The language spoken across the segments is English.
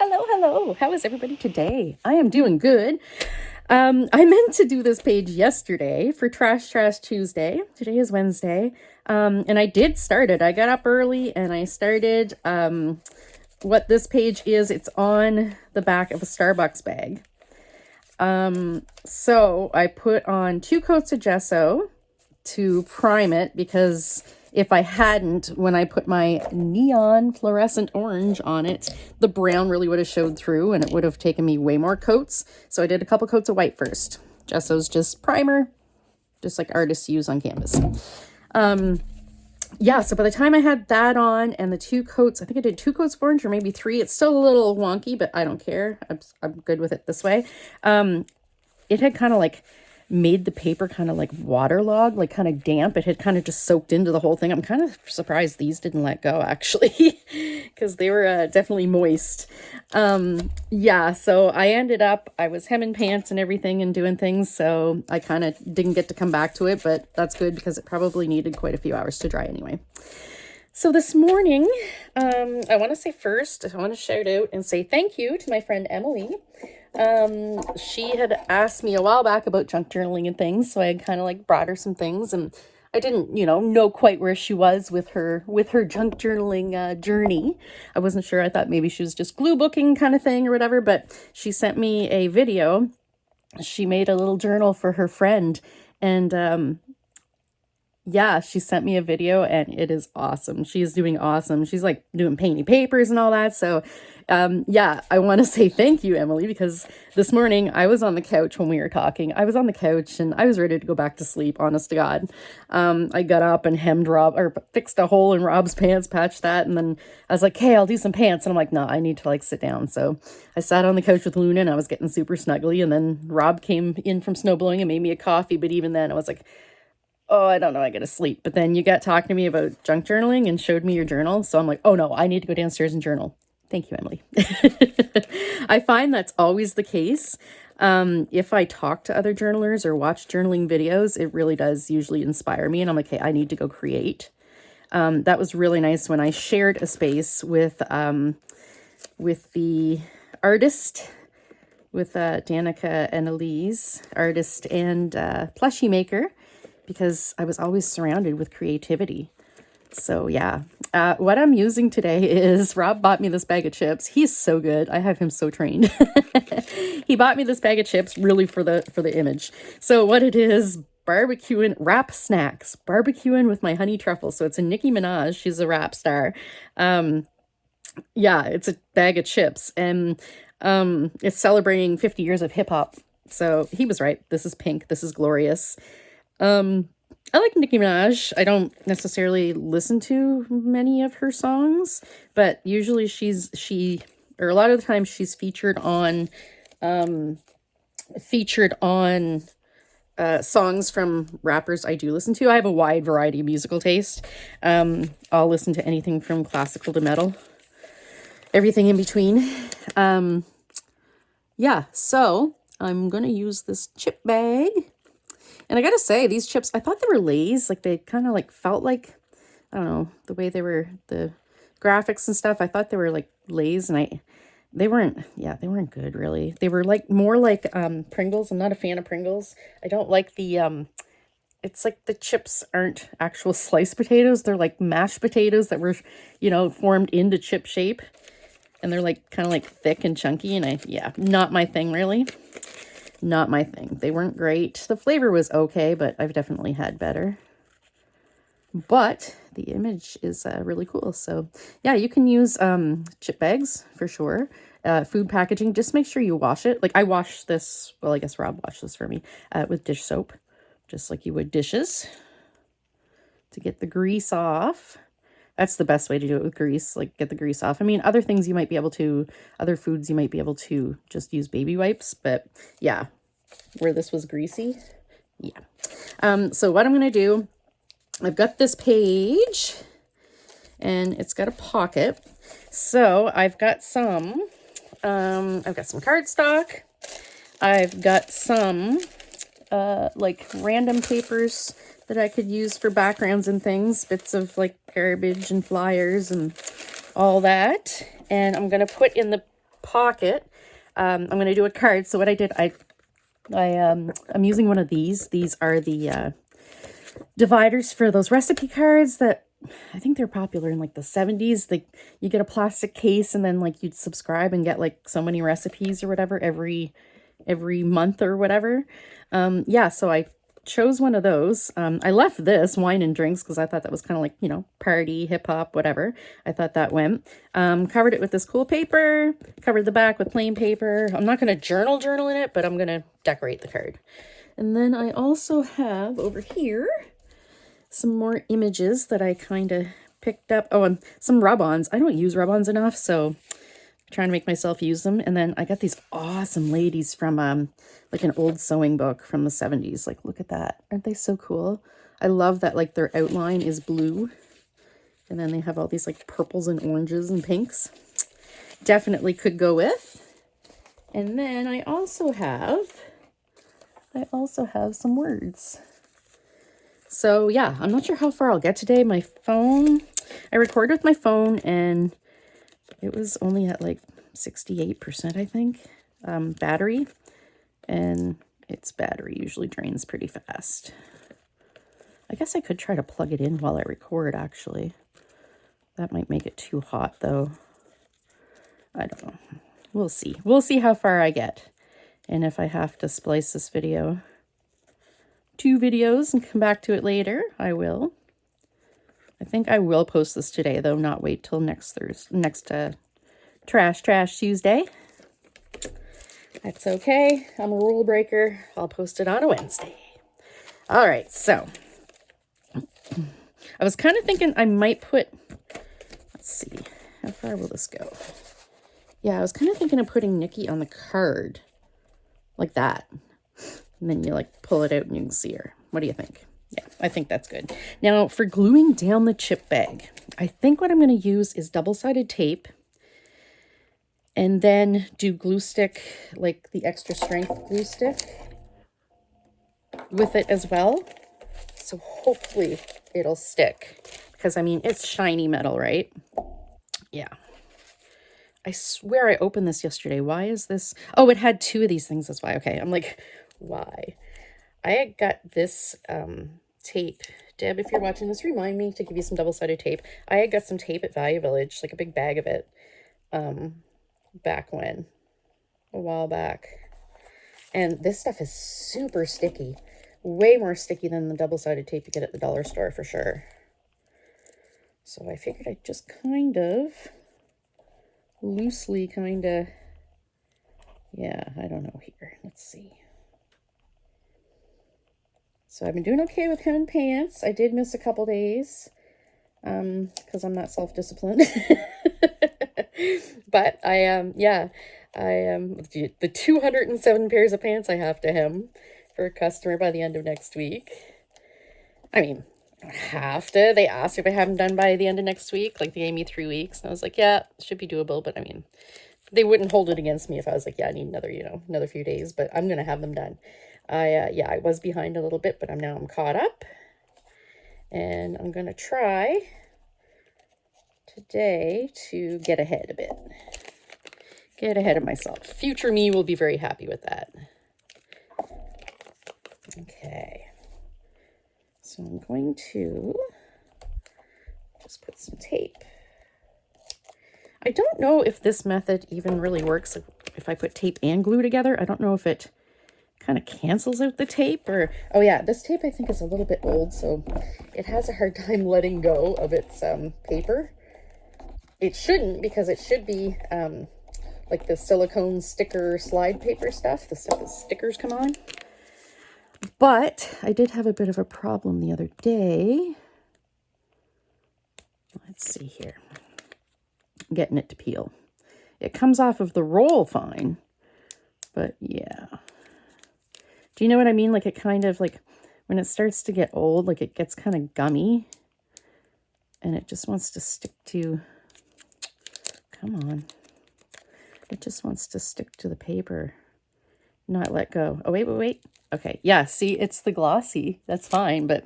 Hello. How is everybody today? I am doing good. I meant to do this page yesterday for Trash Trash Tuesday. Today is Wednesday. And I did start it. I got up early and I started what this page is. It's on the back of a Starbucks bag. So I put on 2 coats of gesso to prime it, because if I hadn't, when I put my neon fluorescent orange on it, the brown really would have showed through and it would have taken me way more coats. So I did a couple coats of white first. Gesso's just primer, just like artists use on canvas. Yeah, so by the time I had that on and the 2 coats, I think I did 2 coats of orange or maybe 3. It's still a little wonky, but I don't care. I'm good with it this way. It had kind of like made the paper kind of like waterlogged, like kind of damp. It had kind of just soaked into the whole thing. I'm kind of surprised these didn't let go, actually, because they were definitely moist. Yeah, so I was hemming pants and everything and doing things, so I kind of didn't get to come back to it, but that's good because it probably needed quite a few hours to dry anyway. So this morning, I want to say first, I want to shout out and say thank you to my friend Emily. She had asked me a while back about junk journaling and things, so I had kind of like brought her some things, and I didn't, know quite where she was with her junk journaling journey. I wasn't sure. I thought maybe she was just glue booking kind of thing or whatever, but she sent me a video. She made a little journal for her friend, and yeah, she sent me a video and it is awesome. She's doing awesome. She's like doing painting papers and all that. So yeah, I want to say thank you, Emily, because this morning I was on the couch when we were talking. I was on the couch and I was ready to go back to sleep, honest to God. I got up and fixed a hole in Rob's pants, patched that. And then I was like, hey, I'll do some pants. And I'm like, no, I need to like sit down. So I sat on the couch with Luna and I was getting super snuggly. And then Rob came in from snowblowing and made me a coffee. But even then I was like, oh, I don't know, I gotta sleep. But then you got talking to me about junk journaling and showed me your journal. So I'm like, oh no, I need to go downstairs and journal. Thank you, Emily. I find that's always the case. If I talk to other journalers or watch journaling videos, it really does usually inspire me. And I'm like, hey, I need to go create. That was really nice when I shared a space with the artist, with Danica and Elise, artist and plushie maker, because I was always surrounded with creativity. So yeah, what I'm using today is Rob bought me this bag of chips. He's so good. I have him so trained. He bought me this bag of chips really for the image. So what it is, barbecuing rap snacks, barbecuing with my honey truffles. So it's a Nicki Minaj. She's a rap star. Yeah, it's a bag of chips, and it's celebrating 50 years of hip hop. So he was right. This is pink. This is glorious. I like Nicki Minaj. I don't necessarily listen to many of her songs, but usually a lot of the time she's featured on songs from rappers I do listen to. I have a wide variety of musical taste. I'll listen to anything from classical to metal, everything in between. Yeah, so I'm going to use this chip bag. And I gotta say, these chips, I thought they were Lay's. Like, they kind of like felt like, I don't know, the way they were, the graphics and stuff. I thought they were like Lay's, and they weren't good, really. They were like more like Pringles. I'm not a fan of Pringles. I don't like the, it's like the chips aren't actual sliced potatoes. They're like mashed potatoes that were, formed into chip shape. And they're like kind of like thick and chunky. And not my thing, really. Not my thing. They weren't great. The flavor was okay, but I've definitely had better. But the image is really cool. So yeah, you can use chip bags for sure. Food packaging, just make sure you wash it. Like I wash this, well, I guess Rob washed this for me with dish soap, just like you would dishes, to get the grease off. That's the best way to do it, with grease, like get the grease off. I mean, other foods you might be able to just use baby wipes, but yeah, where this was greasy, yeah. So what I'm going to do, I've got this page and it's got a pocket. So I've got some cardstock. I've got some like random papers that I could use for backgrounds and things, bits of like garbage and flyers and all that. And I'm going to put in the pocket, I'm going to do a card. So what I did, I'm using one of these. These are the dividers for those recipe cards that I think they're popular in like the 70s. Like you get a plastic case and then like you'd subscribe and get like so many recipes or whatever every month or whatever. Yeah, so I chose one of those. I left this wine and drinks because I thought that was kind of like, you know, party, hip hop, whatever. I thought that went. Covered it with this cool paper, covered the back with plain paper. I'm not going to journal in it, but I'm going to decorate the card. And then I also have over here some more images that I kind of picked up. Oh, and some rub-ons. I don't use rub-ons enough, so I'm trying to make myself use them. And then I got these awesome ladies from like an old sewing book from the 70s. Like, look at that. Aren't they so cool? I love that, like, their outline is blue. And then they have all these, like, purples and oranges and pinks. Definitely could go with. And then I also have some words. So yeah, I'm not sure how far I'll get today. My phone, I recorded with my phone and it was only at like 68%, I think, battery. And its battery usually drains pretty fast. I guess I could try to plug it in while I record, actually. That might make it too hot, though. I don't know. We'll see. We'll see how far I get. And if I have to splice this video, 2 videos, and come back to it later, I will. I think I will post this today, though, not wait till next Trash Tuesday. That's okay. I'm a rule breaker. I'll post it on a Wednesday. All right, so I was kind of thinking I might put, let's see, how far will this go? Yeah, I was kind of thinking of putting Nikki on the card like that. And then you like pull it out and you can see her. What do you think? Yeah, I think that's good. Now for gluing down the chip bag, I think what I'm going to use is double-sided tape and then do glue stick, like the extra strength glue stick with it as well. So hopefully it'll stick because I mean, it's shiny metal, right? Yeah. I swear I opened this yesterday. Why is this? Oh, it had 2 of these things. That's why. Okay. I'm like, why? I had got this tape. Deb, if you're watching this, remind me to give you some double-sided tape. I had got some tape at Value Village, like a big bag of it, back when, a while back. And this stuff is super sticky. Way more sticky than the double-sided tape you get at the dollar store for sure. So I figured I'd just kind of loosely yeah, I don't know here. Let's see. So I've been doing okay with hemming pants. I did miss a couple days because I'm not self-disciplined. But I am, yeah, I am the 207 pairs of pants I have to hem for a customer by the end of next week. I mean, I don't have to. They asked if I have them done by the end of next week. Like, they gave me 3 weeks. And I was like, yeah, it should be doable. But I mean, they wouldn't hold it against me if I was like, yeah, I need another, another few days. But I'm going to have them done. Yeah, I was behind a little bit, but I'm caught up. And I'm going to try today to get ahead a bit. Get ahead of myself. Future me will be very happy with that. Okay. So I'm going to just put some tape. I don't know if this method even really works if I put tape and glue together. I don't know if it kind of cancels out the tape or... Oh yeah, this tape I think is a little bit old, so it has a hard time letting go of its paper. It shouldn't, because it should be like the silicone sticker slide paper stuff, the stuff that stickers come on. But I did have a bit of a problem the other day. Let's see here. Getting it to peel. It comes off of the roll fine, but yeah. Do you know what I mean? Like, it kind of, like, when it starts to get old, like, it gets kind of gummy. And it just wants to stick to... Come on. It just wants to stick to the paper. Not let go. Oh, wait. Okay, yeah, see, it's the glossy. That's fine, but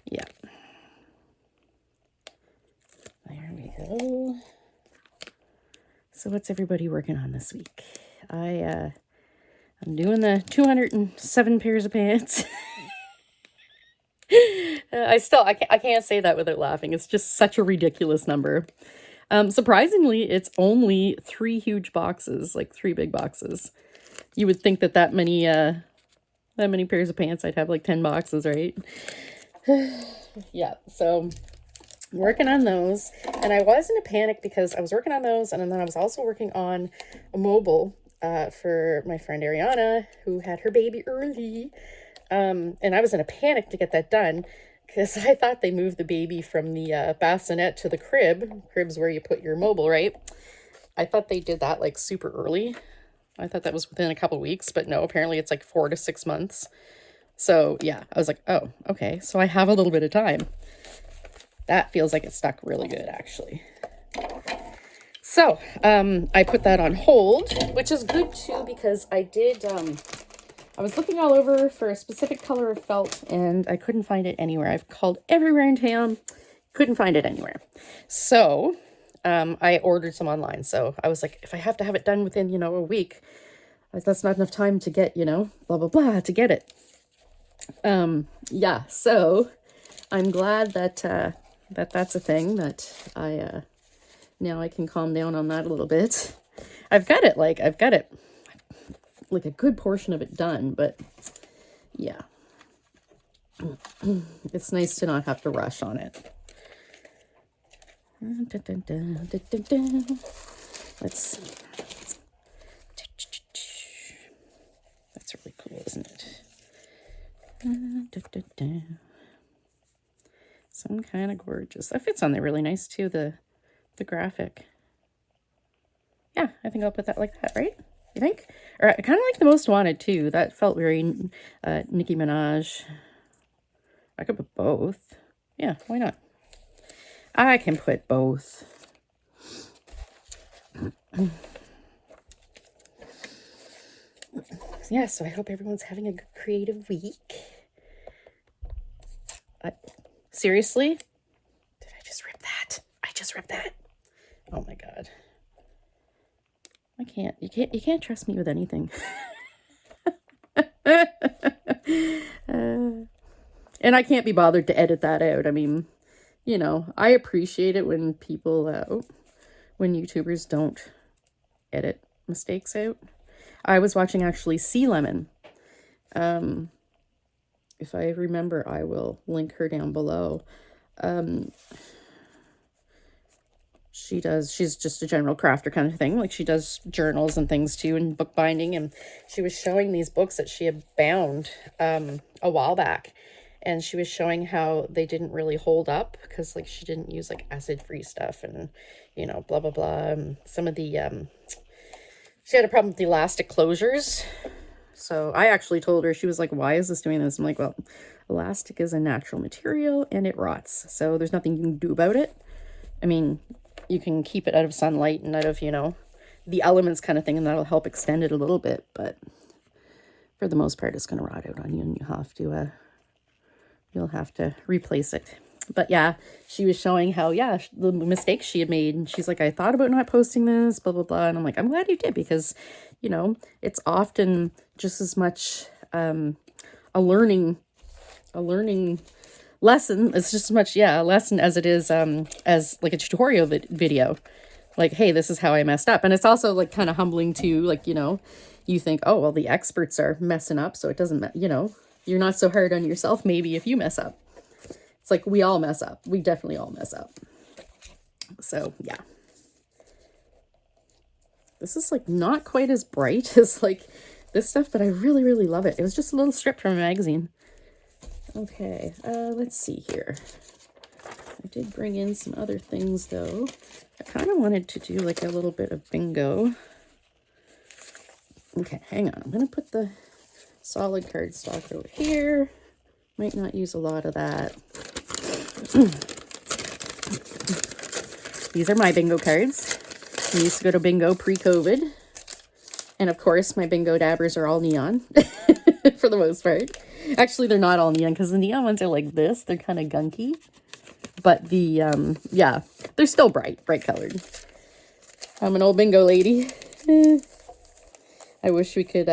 yeah. There we go. So what's everybody working on this week? I'm doing the 207 pairs of pants. I can't say that without laughing. It's just such a ridiculous number. Surprisingly, it's only 3 huge boxes, like 3 big boxes. You would think that many pairs of pants, I'd have like 10 boxes, right? Yeah, so working on those. And I was in a panic because I was working on those, and then I was also working on a mobile for my friend Ariana, who had her baby early. And I was in a panic to get that done because I thought they moved the baby from the bassinet to the crib. Crib's where you put your mobile, right? I thought they did that like super early. I thought that was within a couple weeks, but no, apparently it's like 4 to 6 months. So yeah, I was like, oh, okay. So I have a little bit of time. That feels like it stuck really good, actually. So I put that on hold, which is good too, because I did, I was looking all over for a specific color of felt and I couldn't find it anywhere. I've called everywhere in town, couldn't find it anywhere. So I ordered some online. So I was like, if I have to have it done within, a week, that's not enough time to get, blah, blah, blah, to get it. Yeah, so I'm glad that, that's a thing that now I can calm down on that a little bit. I've got it like a good portion of it done, but yeah, it's nice to not have to rush on it. Let's see. That's really cool, isn't it? Some kind of gorgeous. That fits on there really nice too, the graphic. Yeah, I think I'll put that like that, right? You think? Or I kind of like the Most Wanted too. That felt very Nicki Minaj. I could put both. Yeah, why not? I can put both. Yeah, so I hope everyone's having a good creative week. Seriously? Did I just rip that? I just ripped that. Oh my God. You can't trust me with anything. And I can't be bothered to edit that out. I mean, I appreciate it when people, when YouTubers don't edit mistakes out. I was watching actually Sea Lemon. If I remember, I will link her down below. She's just a general crafter kind of thing. Like she does journals and things too, and bookbinding. And she was showing these books that she had bound a while back. And she was showing how they didn't really hold up because like she didn't use like acid-free stuff and, blah, blah, blah. And some of the, she had a problem with the elastic closures. So I actually told her, she was like, why is this doing this? I'm like, well, elastic is a natural material and it rots. So there's nothing you can do about it. I mean, you can keep it out of sunlight and out of, the elements kind of thing, and that'll help extend it a little bit. But for the most part, it's going to rot out on you and you'll have to replace it. But yeah, she was showing how, yeah, the mistakes she had made. And she's like, I thought about not posting this, blah, blah, blah. And I'm like, I'm glad you did because, it's often just as much a learning lesson. It's just as much, a lesson as it is as like a tutorial video. Like, hey, this is how I messed up. And it's also like kind of humbling too. Like, you think, oh, well, the experts are messing up. So it doesn't, you're not so hard on yourself maybe if you mess up. It's like we all mess up. We definitely all mess up. So, yeah. This is like not quite as bright as like this stuff, but I really, really love it. It was just a little strip from a magazine. Okay, let's see here. I did bring in some other things though. I kind of wanted to do like a little bit of bingo. Okay, hang on. I'm going to put the solid cardstock over here. Might not use a lot of that. These are my bingo cards. I used to go to bingo pre-COVID. And of course, my bingo dabbers are all neon for the most part. Actually, they're not all neon because the neon ones are like this. They're kind of gunky. But the, yeah, they're still bright colored. I'm an old bingo lady. I wish we could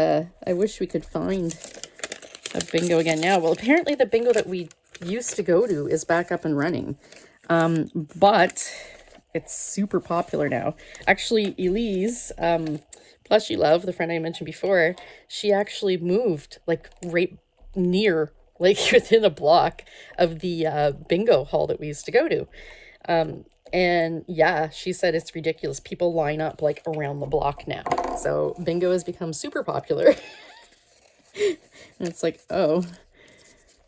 find a bingo again now. Well, apparently the bingo that we used to go to is back up and running. But it's super popular now. Actually, Elise, Plushy Love, the friend I mentioned before, she actually moved like right near, like within a block of the bingo hall that we used to go to. And yeah, she said it's ridiculous. People line up like around the block now. So bingo has become super popular. And it's like, oh.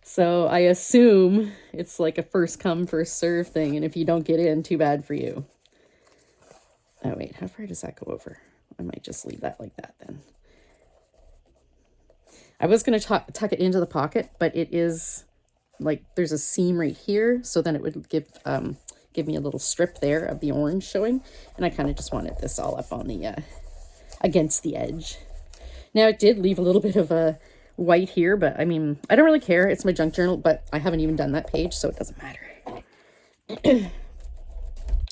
So I assume it's like a first come, first serve thing. And if you don't get in, too bad for you. Oh, wait, how far does that go over? I might just leave that like that then. I was going to tuck it into the pocket, but it is like there's a seam right here. So then it would give me a little strip there of the orange showing. And I kind of just wanted this all up on the, against the edge. Now it did leave a little bit of a white here, but I mean, I don't really care. It's my junk journal, but I haven't even done that page, so it doesn't matter.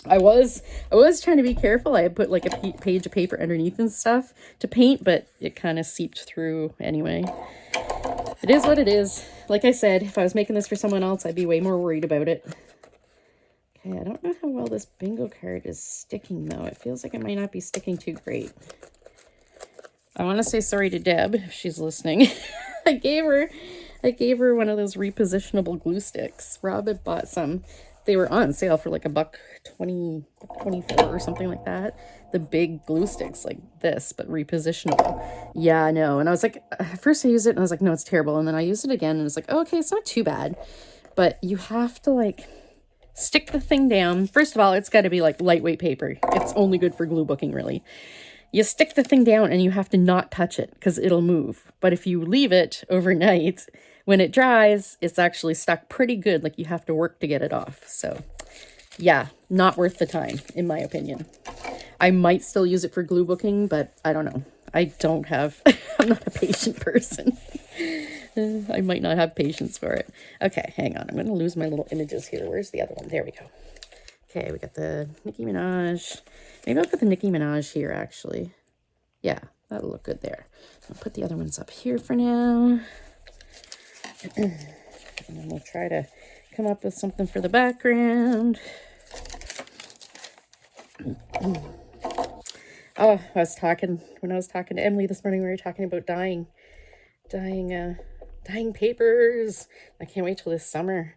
I was trying to be careful. I had put like a page of paper underneath and stuff to paint, but it kind of seeped through anyway. It is what it is. Like I said, if I was making this for someone else, I'd be way more worried about it. Okay, I don't know how well this bingo card is sticking though. It feels like it might not be sticking too great. I want to say sorry to Deb if she's listening. I gave her one of those repositionable glue sticks. Rob had bought some. They were on sale for like $1.20, $1.24 or something like that. The big glue sticks like this, but repositionable. Yeah, I know. And I was like, at first I used it and I was like, no, it's terrible. And then I used it again and it's like, oh, okay, it's not too bad. But you have to like stick the thing down. First of all, it's got to be like lightweight paper. It's only good for glue booking, really. You stick the thing down and you have to not touch it because it'll move. But if you leave it overnight, when it dries, it's actually stuck pretty good. Like you have to work to get it off. So yeah, not worth the time, in my opinion. I might still use it for glue booking, but I don't know. I'm not a patient person. I might not have patience for it. Okay, hang on. I'm going to lose my little images here. Where's the other one? There we go. Okay, we got the Nicki Minaj. Maybe I'll put the Nicki Minaj here, actually. Yeah, that'll look good there. I'll put the other ones up here for now. And then we'll try to come up with something for the background. Oh, when I was talking to Emily this morning, we were talking about dyeing papers. I can't wait till this summer.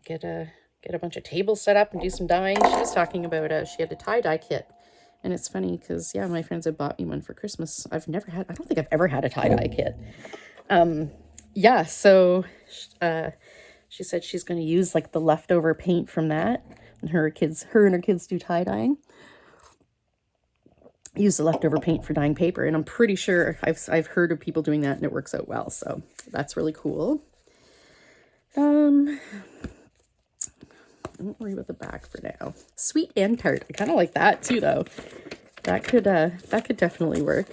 Get a bunch of tables set up and do some dyeing. She was talking about, she had a tie-dye kit. And it's funny because, yeah, my friends have bought me one for Christmas. I don't think I've ever had a tie-dye kit. Yeah, so she said she's going to use like the leftover paint from that. And her and her kids do tie-dyeing. Use the leftover paint for dyeing paper. And I'm pretty sure I've heard of people doing that and it works out well. So that's really cool. Don't worry about the back for now. Sweet and tart. I kind of like that too, though. That could definitely work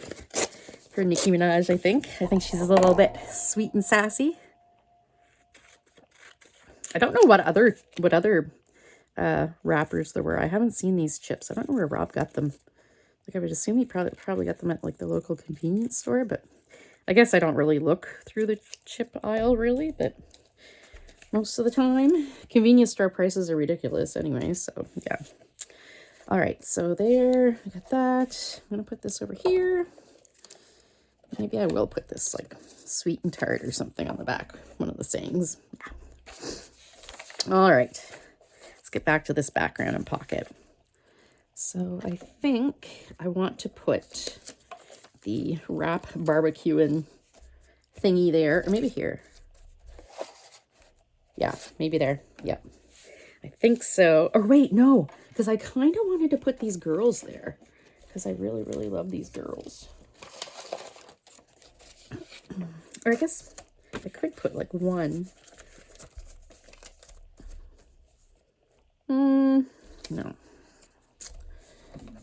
for Nicki Minaj, I think. I think she's a little bit sweet and sassy. I don't know what other wrappers there were. I haven't seen these chips. I don't know where Rob got them. Like I would assume he probably got them at like the local convenience store, but I guess I don't really look through the chip aisle really, but most of the time. Convenience store prices are ridiculous anyway, so yeah. All right, so there, I got that. I'm going to put this over here. Maybe I will put this like sweet and tart or something on the back, one of the sayings. Yeah. All right, let's get back to this background and pocket. So I think I want to put the wrap barbecuing thingy there, or maybe here. Yeah, maybe there. Yep. I think so. Or wait, no, because I kind of wanted to put these girls there because I really, really love these girls. Or I guess I could put like one. No.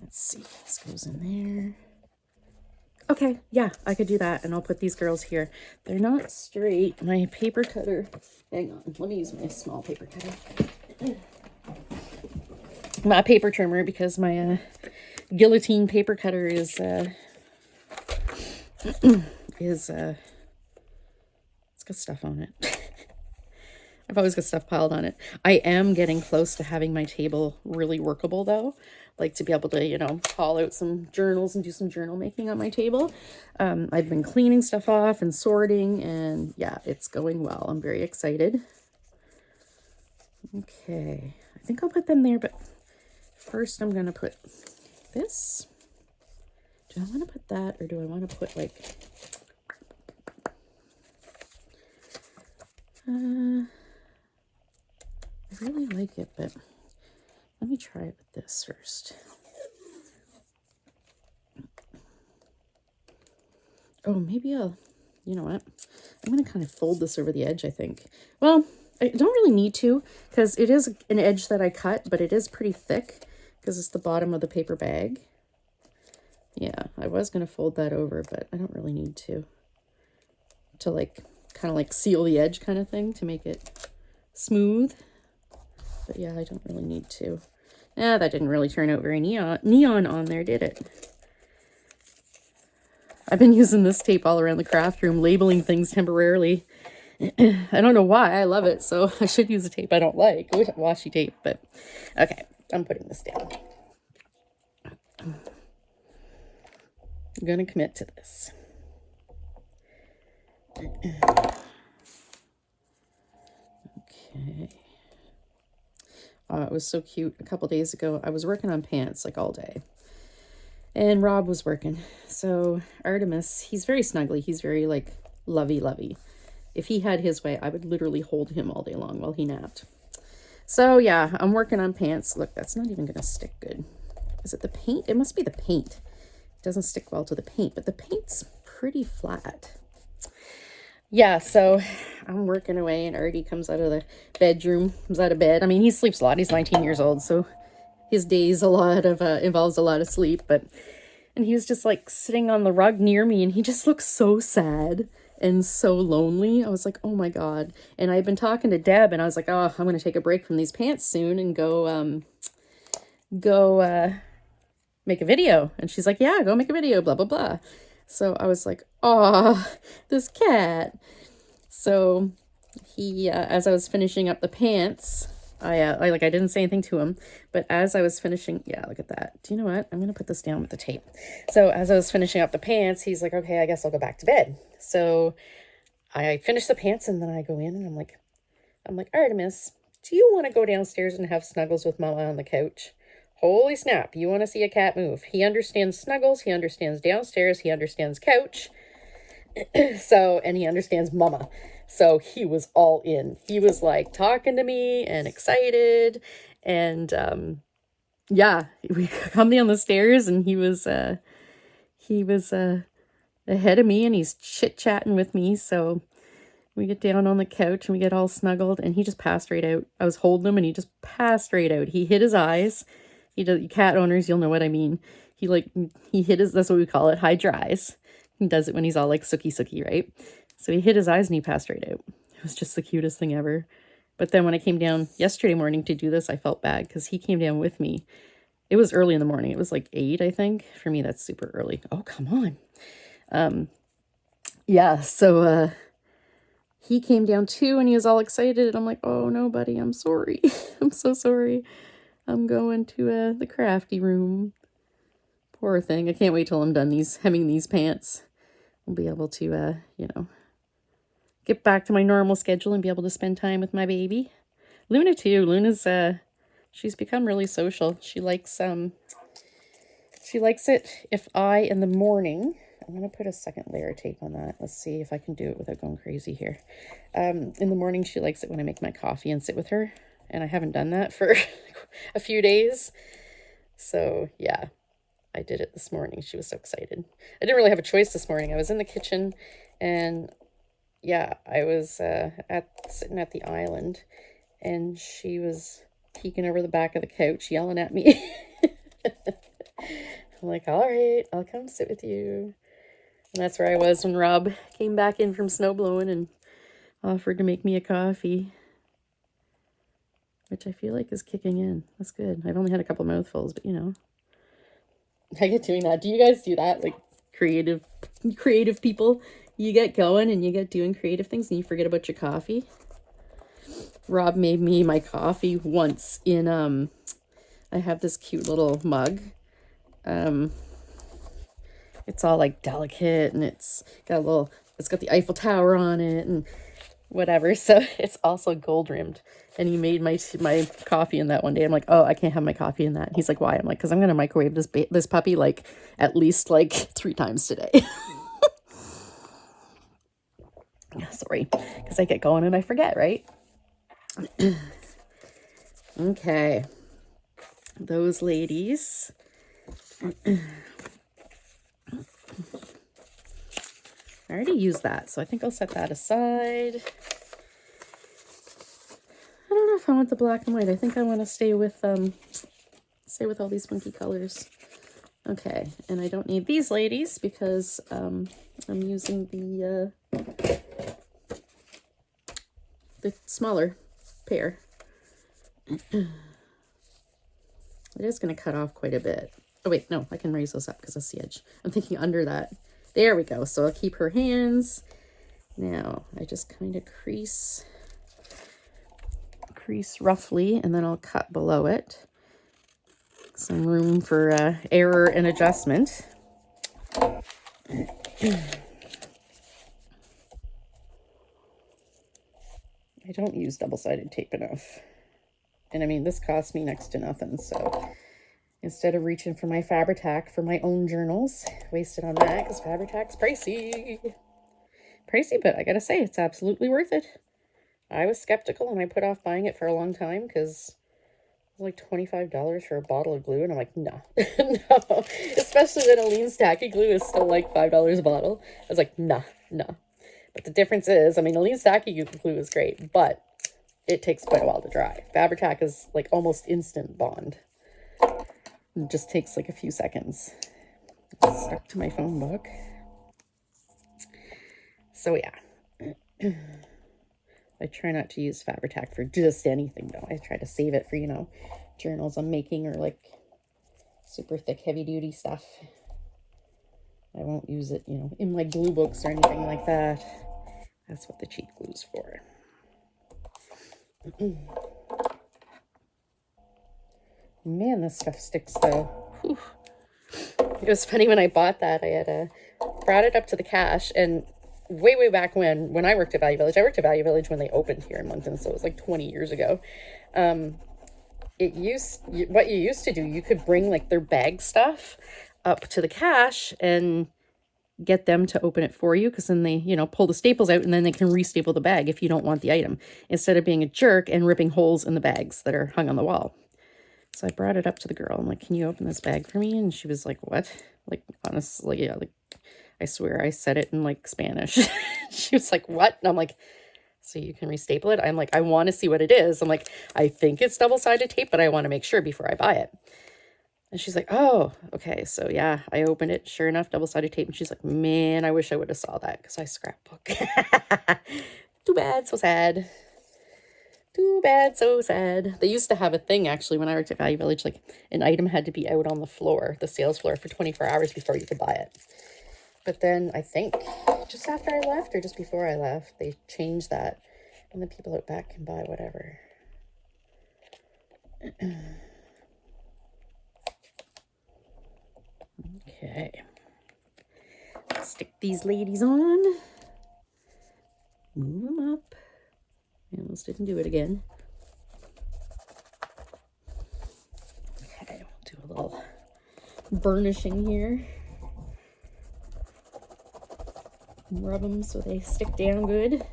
Let's see. This goes in there. Okay, yeah, I could do that, and I'll put these girls here. They're not straight. My paper cutter, hang on, let me use my small paper cutter. My paper trimmer, because my guillotine paper cutter is it's got stuff on it. I've always got stuff piled on it. I am getting close to having my table really workable though. Like to be able to, you know, haul out some journals and do some journal making on my table. I've been cleaning stuff off and sorting, and yeah, it's going well. I'm very excited. Okay, I think I'll put them there, but first I'm going to put this. Do I want to put that, or do I want to put like... I really like it, but let me try it with this first. Oh, maybe I'll, you know what? I'm going to kind of fold this over the edge, I think. Well, I don't really need to, because it is an edge that I cut, but it is pretty thick because it's the bottom of the paper bag. Yeah, I was going to fold that over, but I don't really need to like kind of like seal the edge kind of thing to make it smooth. But yeah, I don't really need to. That didn't really turn out very neon on there, did it? I've been using this tape all around the craft room, labeling things temporarily. I don't know why. I love it, so I should use a tape I don't like. Washi tape, but okay, I'm putting this down. I'm going to commit to this. Okay. It was so cute. A couple days ago, I was working on pants like all day. And Rob was working. So Artemis, he's very snuggly. He's very like lovey-lovey. If he had his way, I would literally hold him all day long while he napped. So yeah, I'm working on pants. Look, that's not even going to stick good. Is it the paint? It must be the paint. It doesn't stick well to the paint, but the paint's pretty flat. Yeah, so I'm working away, and Artie comes out of the bedroom, comes out of bed. I mean, he sleeps a lot. He's 19 years old, so his day's involves a lot of sleep. And he was just like sitting on the rug near me, and he just looks so sad and so lonely. I was like, oh my God. And I've been talking to Deb, and I was like, oh, I'm going to take a break from these pants soon and go make a video. And she's like, yeah, go make a video, blah, blah, blah. So I was like, oh, this cat. So he, as I was finishing up the pants, I didn't say anything to him, but as I was finishing, yeah, look at that. Do you know what? I'm going to put this down with the tape. So as I was finishing up the pants, he's like, okay, I guess I'll go back to bed. So I finish the pants, and then I go in, and I'm like, Artemis, do you want to go downstairs and have snuggles with Mama on the couch? Holy snap, you want to see a cat move. He understands snuggles, he understands downstairs, he understands couch. And he understands Mama. So he was all in. He was like talking to me and excited. And yeah, we come down the stairs, and he was ahead of me, and he's chit-chatting with me. So we get down on the couch, and we get all snuggled, and he just passed right out. I was holding him, and he just passed right out. He hid his eyes. Cat owners, you'll know what I mean. He hid his, that's what we call it, hide your eyes. He does it when he's all like sooky, right? So he hid his eyes, and he passed right out. It was just the cutest thing ever. But then when I came down yesterday morning to do this, I felt bad because he came down with me. It was early in the morning. It was like 8, I think. For me, that's super early. Oh, come on. Yeah, so he came down too, and he was all excited. And I'm like, oh no, buddy, I'm sorry. I'm so sorry. I'm going to the crafty room. Poor thing. I can't wait till I'm done hemming these pants. I'll be able to, get back to my normal schedule and be able to spend time with my baby. Luna too. Luna's, she's become really social. She likes it if in the morning, I'm going to put a second layer of tape on that. Let's see if I can do it without going crazy here. In the morning, she likes it when I make my coffee and sit with her. And I haven't done that for a few days. So yeah, I did it this morning. She was so excited. I didn't really have a choice this morning. I was in the kitchen, and yeah, I was sitting at the island, and she was peeking over the back of the couch yelling at me. I'm like, all right, I'll come sit with you. And that's where I was when Rob came back in from snowblowing and offered to make me a coffee, which I feel like is kicking in. That's good. I've only had a couple mouthfuls, but you know. I get doing that. Do you guys do that? Like creative people? You get going and you get doing creative things and you forget about your coffee. Rob made me my coffee once in, I have this cute little mug. It's all like delicate and it's got the Eiffel Tower on it and whatever. So it's also gold rimmed. And he made my coffee in that one day. I'm like, oh, I can't have my coffee in that. He's like, why? I'm like, because I'm going to microwave this puppy like at least like 3 times today. Sorry, because I get going and I forget, right? Okay. Those ladies. I already used that, so I think I'll set that aside. I don't know if I want the black and white. I think I want to stay with all these funky colors. Okay, and I don't need these ladies because I'm using the smaller pair. It is going to cut off quite a bit. Oh wait, no, I can raise those up because that's the edge. I'm thinking under that. There we go. So I'll keep her hands. Now I just kind of crease roughly, and then I'll cut below it. Some room for error and adjustment. I don't use double-sided tape enough. And I mean, this cost me next to nothing, so instead of reaching for my Fabri-Tac for my own journals, wasted on that because Fabri-Tac's pricey. Pricey, but I gotta say, it's absolutely worth it. I was skeptical and I put off buying it for a long time because it was like $25 for a bottle of glue, and I'm like, no, no. Especially when Aleene's tacky glue is still like $5 a bottle. I was like, no. But the difference is, I mean, Aleene's tacky glue is great, but it takes quite a while to dry. Fabri-Tac is like almost instant bond. It just takes like a few seconds. It's stuck to my phone book. So yeah. I try not to use Fabri-Tac for just anything though. I try to save it for, journals I'm making or like super thick heavy duty stuff. I won't use it, in my glue books or anything like that. That's what the cheap glue's for. Man, this stuff sticks though. Whew. It was funny when I bought that. I had brought it up to the cache, and way back when I worked at Value Village. I worked at Value Village when they opened here in Moncton, so it was like 20 years ago. What you used to do, you could bring like their bag stuff up to the cache and get them to open it for you, because then they, pull the staples out and then they can restaple the bag if you don't want the item, instead of being a jerk and ripping holes in the bags that are hung on the wall. So I brought it up to the girl. I'm like, can you open this bag for me? And she was like, what? Like, honestly, yeah, like, I swear I said it in like Spanish. She was like, what? And I'm like, so you can restaple it? I'm like, I want to see what it is. I'm like, I think it's double-sided tape, but I want to make sure before I buy it. And she's like, oh, okay. So yeah, I opened it. Sure enough, double-sided tape. And she's like, man, I wish I would have saw that because I scrapbook. Too bad. So sad. Too bad. So sad. They used to have a thing, actually, when I worked at Value Village, like an item had to be out on the floor, the sales floor, for 24 hours before you could buy it. But then I think just after I left or just before I left, they changed that. And the people out back can buy whatever. Okay. Stick these ladies on. Move them up. I almost didn't do it again. Okay, we'll do a little burnishing here. Rub them so they stick down good.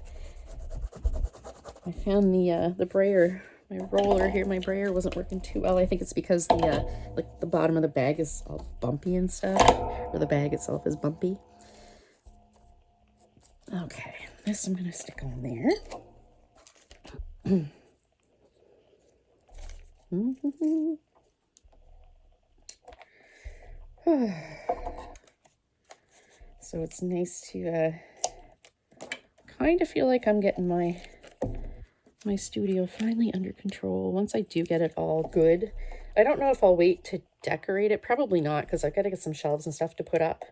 I found the brayer, my roller here, my brayer wasn't working too well. I think it's because the like the bottom of the bag is all bumpy and stuff, or the bag itself is bumpy. Okay, this I'm gonna stick on there. So it's nice to kind of feel like I'm getting my studio finally under control. Once I do get it all good, I don't know if I'll wait to decorate it. Probably not, because I've got to get some shelves and stuff to put up.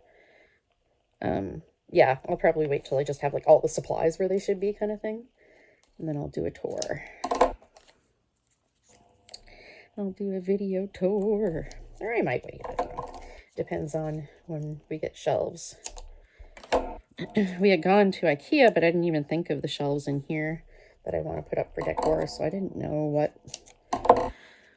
Yeah, I'll probably wait till I just have like all the supplies where they should be, kind of thing. And then I'll do a tour. I'll do a video tour. Or I might wait. I don't know. Depends on when we get shelves. We had gone to IKEA, but I didn't even think of the shelves in here that I want to put up for decor, so I didn't know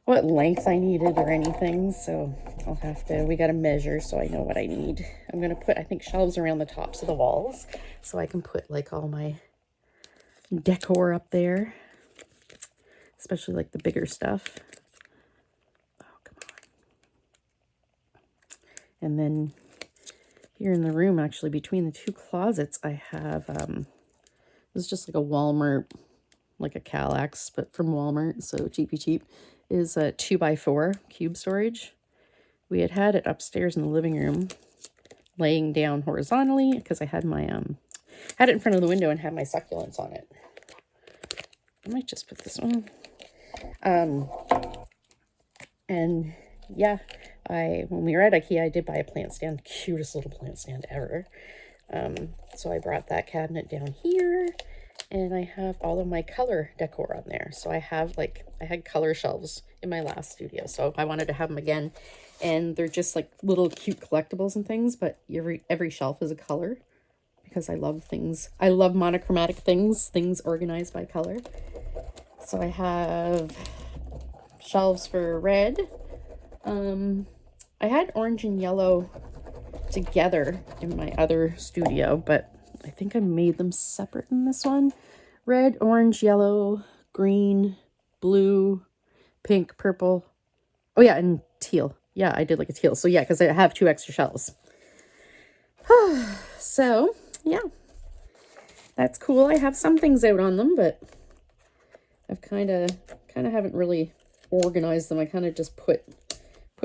what length I needed or anything, so I'll have to, we got to measure so I know what I need. I'm going to put, I think, shelves around the tops of the walls so I can put like all my decor up there, especially like the bigger stuff. Oh, come on. And then here in the room, actually, between the two closets, I have, this is just like a Walmart, like a Kallax, but from Walmart, so cheapy cheap, is a 2x4 cube storage. We had it upstairs in the living room, laying down horizontally, because I had my, had it in front of the window and had my succulents on it. I might just put this one. And yeah, when we were at IKEA, I did buy a plant stand, cutest little plant stand ever. So I brought that cabinet down here, and I have all of my color decor on there. So I have like, I had color shelves in my last studio, so I wanted to have them again. And they're just like little cute collectibles and things, but every shelf is a color, because I love things. I love monochromatic things organized by color. So I have shelves for red. I had orange and yellow together in my other studio, but I think I made them separate in this one. Red, orange, yellow, green, blue, pink, purple. Oh yeah, and teal. Yeah, I did like a teal. So yeah, because I have 2 extra shelves. So yeah, that's cool. I have some things out on them, but I've kind of haven't really organized them. I kind of just put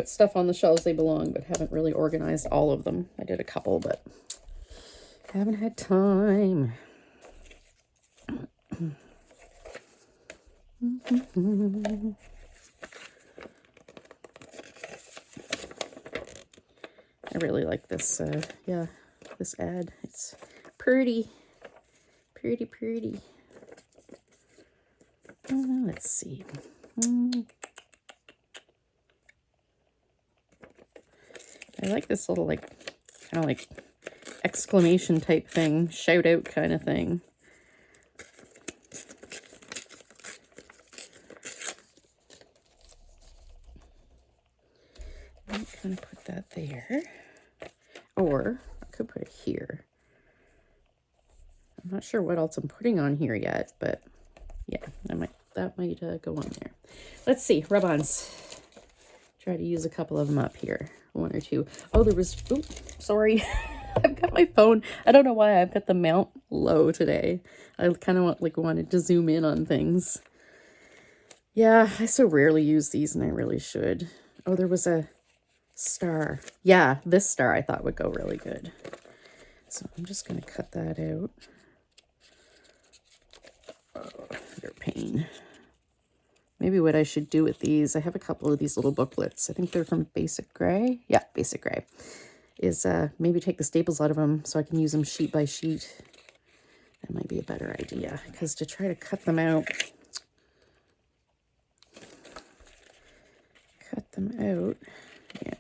stuff on the shelves they belong, but haven't really organized all of them. I did a couple, but haven't had time. I really like this, yeah, this ad. It's pretty. Let's see. I like this little, like, kind of like exclamation type thing, shout out kind of thing. I'm going to put that there. Or I could put it here. I'm not sure what else I'm putting on here yet, but yeah, that might go on there. Let's see, rub-ons. Try to use a couple of them up here. 1 or 2. Oh, there was, oops, sorry. I've got my phone. I don't know why I've got the mount low today. I kind of wanted to zoom in on things. Yeah, I so rarely use these, and I really should. Oh, there was a star. Yeah, this star I thought would go really good. So I'm just going to cut that out. Oh, they're a pain. Maybe what I should do with these, I have a couple of these little booklets. I think they're from Basic Gray. Yeah, Basic Gray. Is maybe take the staples out of them so I can use them sheet by sheet. That might be a better idea, because to try to cut them out, yeah.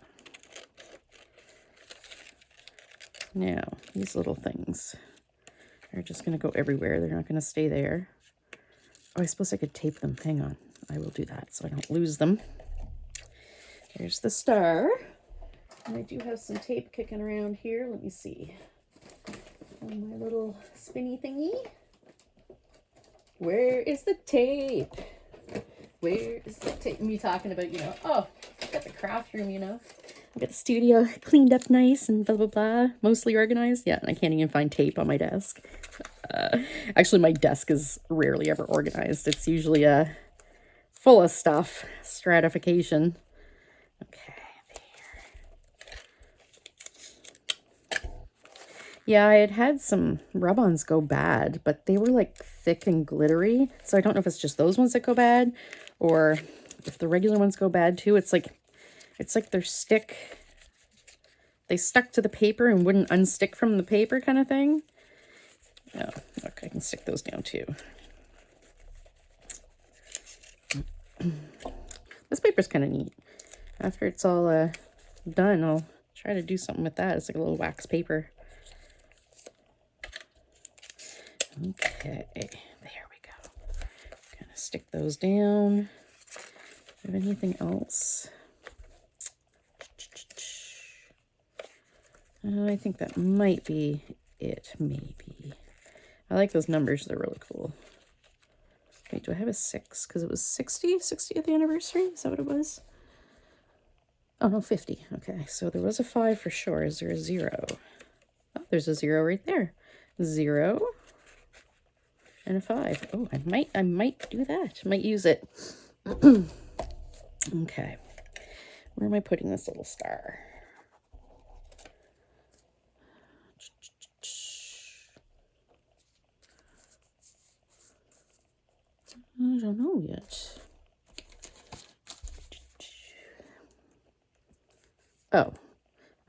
Now, these little things are just going to go everywhere. They're not going to stay there. Oh, I suppose I could tape them. Hang on. I will do that so I don't lose them. There's the star. And I do have some tape kicking around here. Let me see. On my little spinny thingy. Where is the tape? Where is the tape? Me talking about, oh, I've got the craft room, I've got the studio cleaned up nice and blah, blah, blah. Mostly organized. Yeah, and I can't even find tape on my desk. Actually, my desk is rarely ever organized. It's usually full of stuff. Stratification. Okay, there. Yeah, I had some rub-ons go bad, but they were like thick and glittery. So I don't know if it's just those ones that go bad, or if the regular ones go bad too, it's like they stuck to the paper and wouldn't unstick from the paper kind of thing. Oh, look, I can stick those down too. This paper's kind of neat. After it's all done, I'll try to do something with that. It's like a little wax paper. Okay, there we go. Gonna stick those down. Do I have anything else? I think that might be it, maybe. I like those numbers, they're really cool. Wait, do I have a 6? Because it was 60th anniversary? Is that what it was? Oh, no, 50. Okay, so there was a 5 for sure. Is there a 0? Oh, there's a 0 right there. 0 and a 5. Oh, I might do that. I might use it. Okay. Where am I putting this little star? I don't know yet. Oh,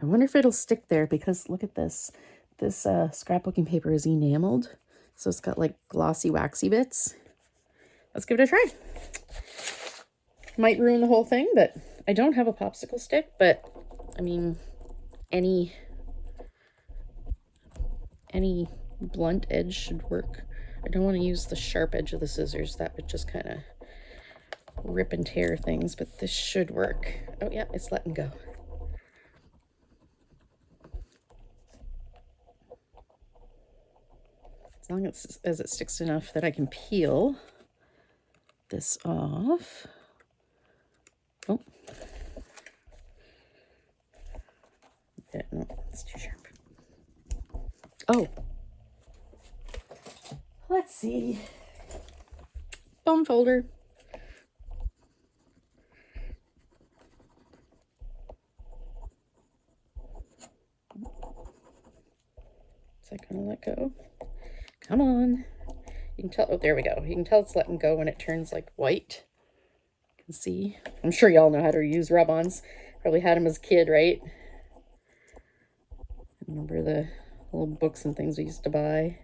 I wonder if it'll stick there because look at this. This scrapbooking paper is enameled. So it's got like glossy, waxy bits. Let's give it a try. Might ruin the whole thing, but I don't have a popsicle stick, but I mean, any blunt edge should work. I don't want to use the sharp edge of the scissors. That would just kind of rip and tear things, but this should work. Oh yeah, it's letting go. As long as it sticks enough that I can peel this off. Oh. Yeah, no, it's too sharp. Oh. Let's see. Bone folder. Is that gonna let go? Come on. You can tell, oh, there we go. You can tell it's letting go when it turns like white. You can see. I'm sure y'all know how to use rub-ons. Probably had them as a kid, right? I remember the little books and things we used to buy.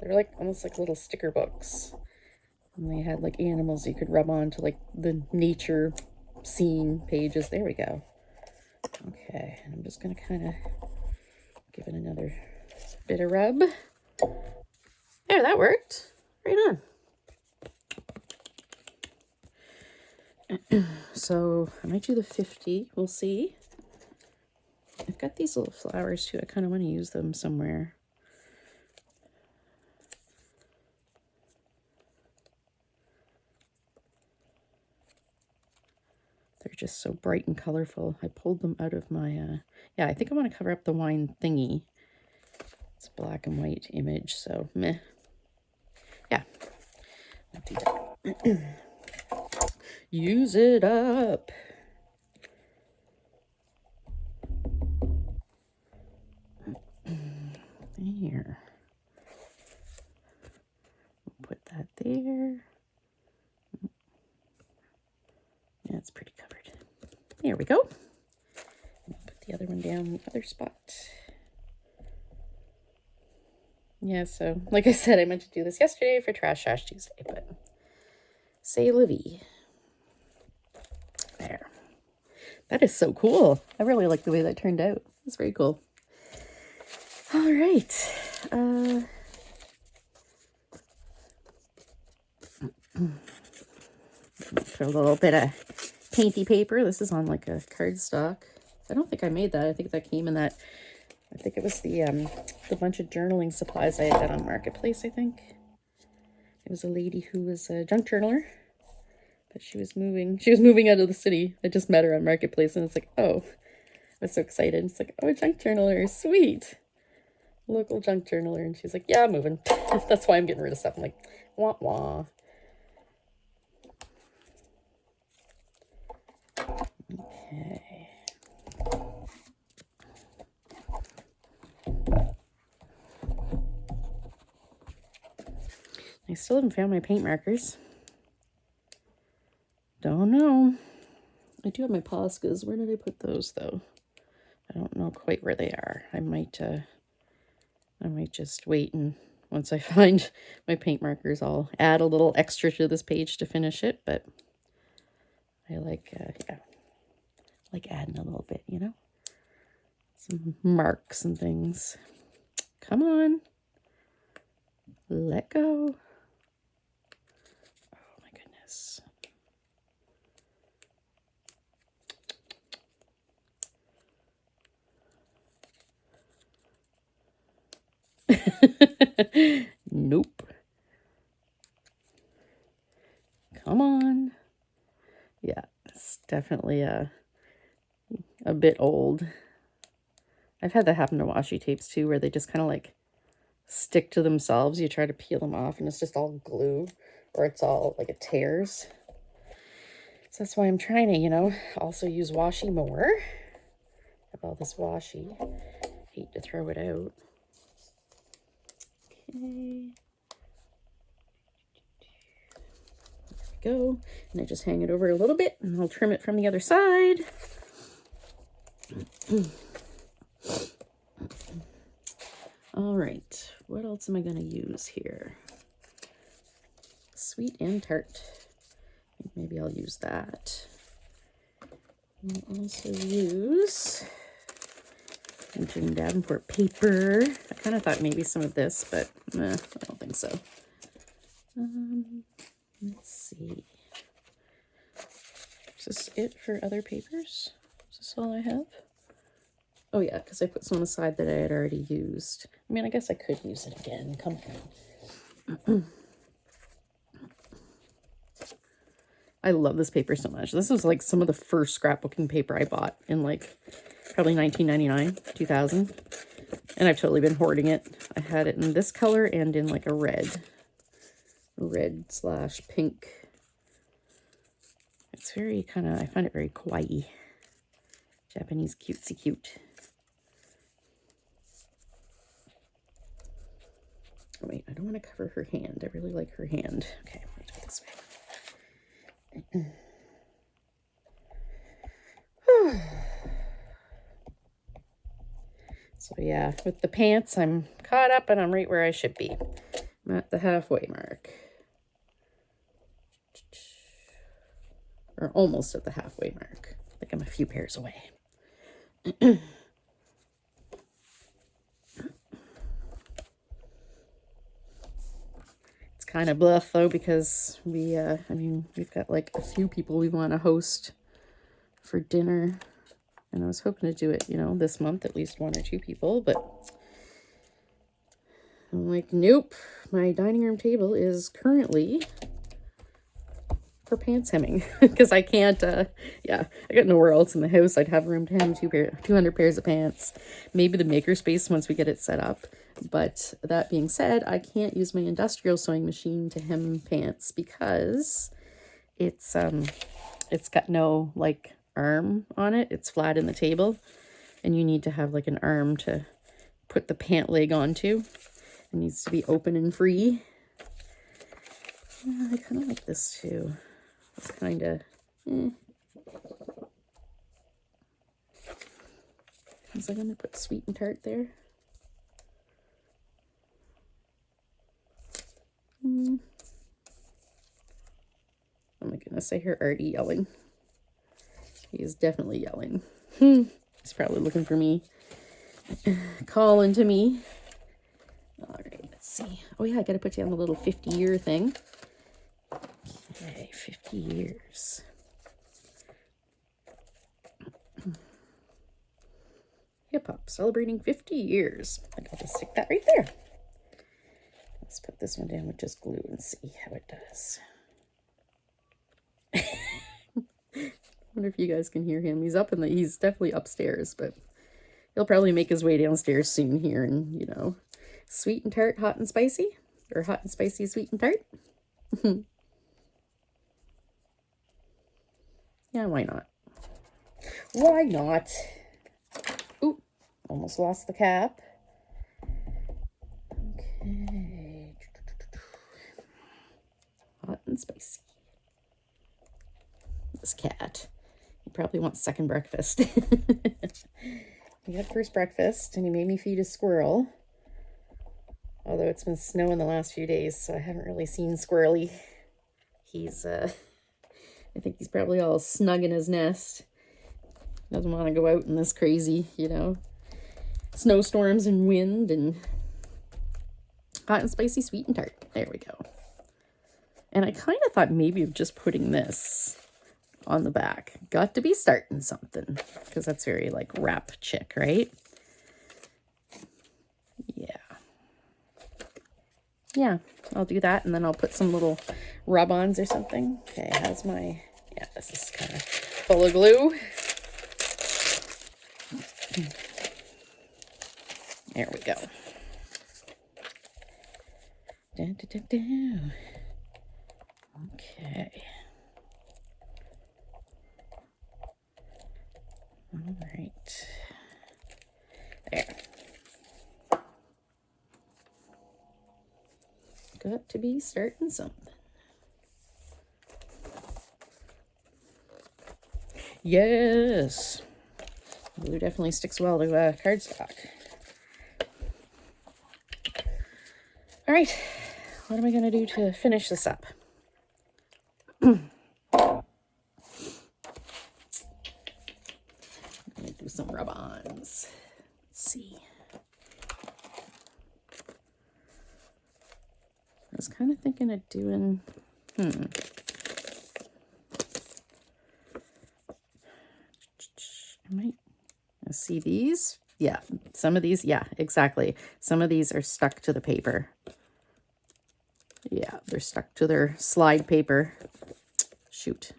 They're like almost like little sticker books. And they had like animals you could rub on to like the nature scene pages. There we go. Okay, I'm just gonna kind of give it another bit of rub. There, that worked. Right on. So I might do the 50. We'll see. I've got these little flowers too. I kind of want to use them somewhere. They're just so bright and colorful. I pulled them out of my, yeah, I think I want to cover up the wine thingy. It's a black and white image, so meh. Yeah, I'll do that. Use it up. There. We'll put that there. Yeah, it's pretty covered. There we go. Put the other one down in the other spot. Yeah, so like I said, I meant to do this yesterday for Trash Trash Tuesday, but c'est la vie. There. That is so cool. I really like the way that turned out. It's very cool. All right. For a little bit of painty paper. This is on like a cardstock. I don't think I made that. I think that came in that. I think it was the bunch of journaling supplies I had got on Marketplace, I think. It was a lady who was a junk journaler. But she was moving out of the city. I just met her on Marketplace and it's like, oh, I was so excited. It's like, oh, a junk journaler, sweet. Local junk journaler. And she's like, yeah, I'm moving. That's why I'm getting rid of stuff. I'm like, wah wah. Okay. I still haven't found my paint markers. don't know. I do have my Poscas. Where did I put those though? I don't know quite where they are. I might just wait, and once I find my paint markers, I'll add a little extra to this page to finish it. But I like, yeah, like adding a little bit, you know, some marks and things. Come on, let go. Oh my goodness. Nope. Come on. Yeah, it's definitely a bit old. I've had that happen to washi tapes too, where they just kind of like stick to themselves. You try to peel them off and it's just all glue, or it's all like it tears. So that's why I'm trying to, you know, also use washi more. Have all this washi. Hate to throw it out. Okay. There we go. And I just hang it over a little bit and I'll trim it from the other side. All right, what else am I going to use here? Sweet and tart. Maybe I'll use that. I'll also use Jane Davenport paper. I kind of thought maybe some of this, but I don't think so. Let's see. Is this it for other papers? Is this all I have? Oh yeah, because I put some aside that I had already used. I mean, I guess I could use it again. Come on. I love this paper so much. This was like some of the first scrapbooking paper I bought in like probably 1999, 2000. And I've totally been hoarding it. I had it in this color and in like a red / pink. It's very kind of, I find it very kawaii. Japanese cutesy cute. Oh wait, I don't want to cover her hand. I really like her hand. Okay, I'm going to do it this way. So yeah, with the pants, I'm caught up and I'm right where I should be. I'm at the halfway mark. Or almost at the halfway mark. I think I'm a few pairs away. It's kind of bluff though, because we, I mean, we've got like a few people we want to host for dinner. And I was hoping to do it, you know, this month, at least 1 or 2 people, but I'm like, nope. My dining room table is currently for pants hemming because I can't, yeah, I got nowhere else in the house. I'd have room to hem 200 pairs of pants, maybe the makerspace once we get it set up. But that being said, I can't use my industrial sewing machine to hem pants because it's got no like arm on it. It's flat in the table and you need to have like an arm to put the pant leg onto. It needs to be open and free. I kind of like this too. It's kind of Was I going to put sweet and tart there? Oh my goodness, I hear Artie yelling. He is definitely yelling. He's probably looking for me. Calling to me. All right, let's see. Oh yeah, I got to put you on the little 50-year thing. Okay, 50 years. Hip hop celebrating 50 years. I think I'll just stick that right there. Let's put this one down with just glue and see how it does. I wonder if you guys can hear him. He's definitely upstairs, but he'll probably make his way downstairs soon here. And, you know, sweet and tart, hot and spicy, or hot and spicy, sweet and tart. Yeah, why not? Why not? Ooh, almost lost the cap. Okay. Hot and spicy. this cat. He probably wants second breakfast. He had first breakfast, and he made me feed a squirrel. Although it's been snowing the last few days, so I haven't really seen Squirrely. He's, I think he's probably all snug in his nest. Doesn't want to go out in this crazy, you know, snowstorms and wind and hot and spicy, sweet and tart. There we go. And I kind of thought maybe of just putting this on the back. Got to be starting something, because that's very like wrap chick, right? Yeah, I'll do that, and then I'll put some little rub-ons or something. Okay, how's my... Yeah, this is kind of full of glue. There we go. Dun, dun, dun, dun. Okay. All right. There. Got to be starting something. Yes. Glue definitely sticks well to cardstock. All right. What am I going to do to finish this up? I'm going to do some rub-ons. Let's see. I was kind of thinking of doing, I might see these. Yeah, some of these, yeah, exactly. Some of these are stuck to the paper. Yeah, they're stuck to their slide paper. Shoot.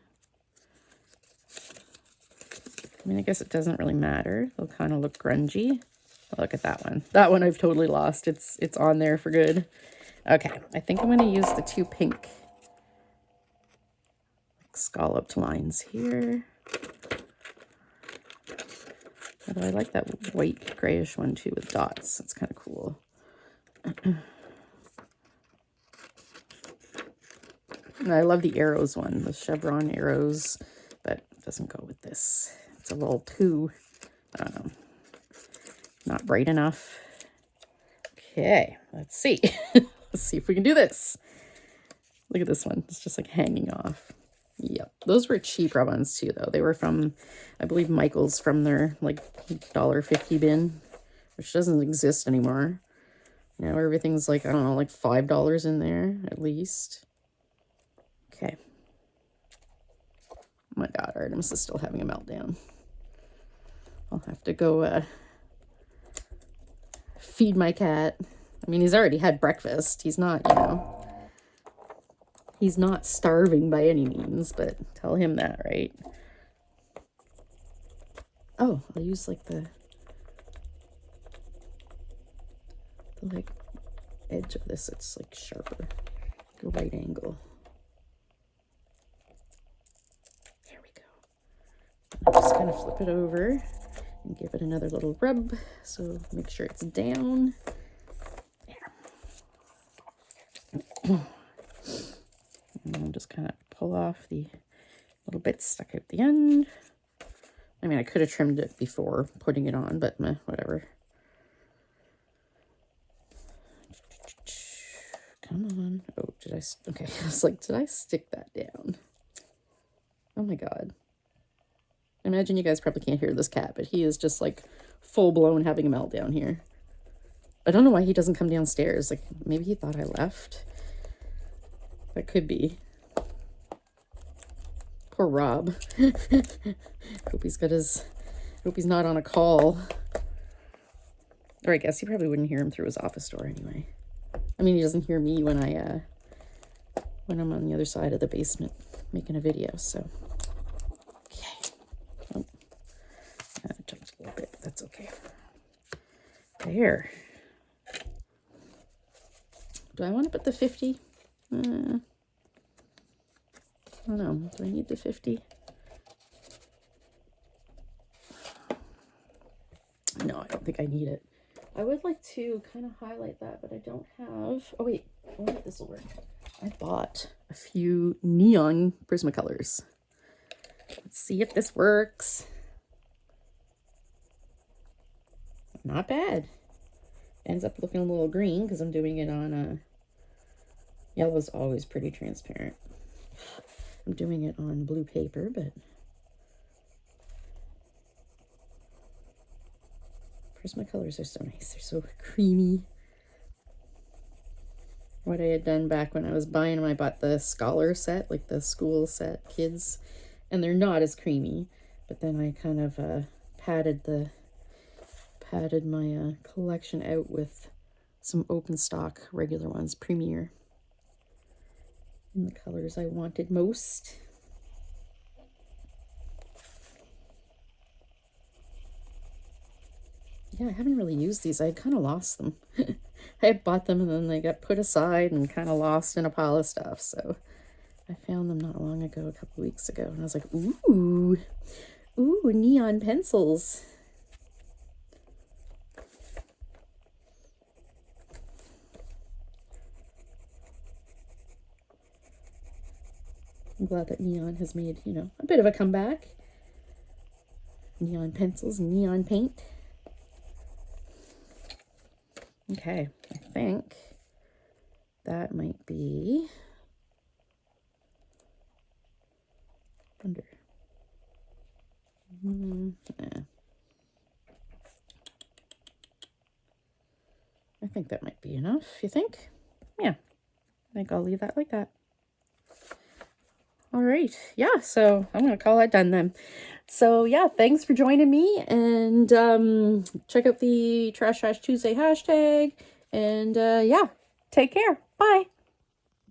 I mean, I guess it doesn't really matter. They'll kind of look grungy. Look at that one. That one I've totally lost. It's on there for good. Okay, I think I'm going to use the two pink scalloped lines here. Although I like that white grayish one too with dots. That's kind of cool. And I love the arrows one, the chevron arrows, but it doesn't go with this. It's a little too, I don't know, not bright enough. Okay, let's see. Let's see if we can do this. Look at this one. It's just like hanging off. Yep. Those were cheap rub-ons too, though. They were from, I believe, Michael's, from their like $1.50 bin, which doesn't exist anymore. You know, everything's like, I don't know, like $5 in there at least. Okay. Oh my God, Artemis is still having a meltdown. I'll have to go feed my cat. I mean, he's already had breakfast. He's not, you know, he's not starving by any means, but tell him that, right? Oh, I'll use like the like edge of this. It's like sharper, like a right angle. There we go. I'm just kind of flip it over and give it another little rub. So make sure it's down. And then just kind of pull off the little bits stuck out the end. I mean, I could have trimmed it before putting it on, but meh, whatever. Come on. Oh, did I? Okay, I was like, did I stick that down? Oh my God. I imagine you guys probably can't hear this cat, but he is just like full blown having a meltdown here. I don't know why he doesn't come downstairs. Like, maybe he thought I left. That could be. Poor Rob. Hope he's got his, hope he's not on a call. Or I guess he probably wouldn't hear him through his office door anyway. I mean, he doesn't hear me when when I'm on the other side of the basement making a video, so. Okay. Oh, that jumped a little bit. That's okay. There. Do I want to put the 50? I don't know. Do I need the 50? No, I don't think I need it. I would like to kind of highlight that, but I don't have... Oh, wait. I wonder if this will work. I bought a few neon Prismacolors. Let's see if this works. Not bad. Ends up looking a little green because I'm doing it on yellow's always pretty transparent. I'm doing it on blue paper, but Prismacolors are so nice. They're so creamy. What I had done back when I was buying them, I bought the scholar set, like the school set kids, and they're not as creamy, but then I kind of padded my collection out with some open stock regular ones, Premier, in the colors I wanted most. Yeah, I haven't really used these. I kind of lost them. I had bought them and then they got put aside and kind of lost in a pile of stuff. So I found them not long ago, a couple weeks ago, and I was like, ooh, neon pencils. I'm glad that neon has made, you know, a bit of a comeback. Neon pencils, neon paint. Okay, I think that might be under. Yeah. I think that might be enough, you think? Yeah, I think I'll leave that like that. All right, yeah, so I'm gonna call that done then. So yeah, thanks for joining me, and check out the Trash Trash Tuesday hashtag, and yeah, take care. Bye.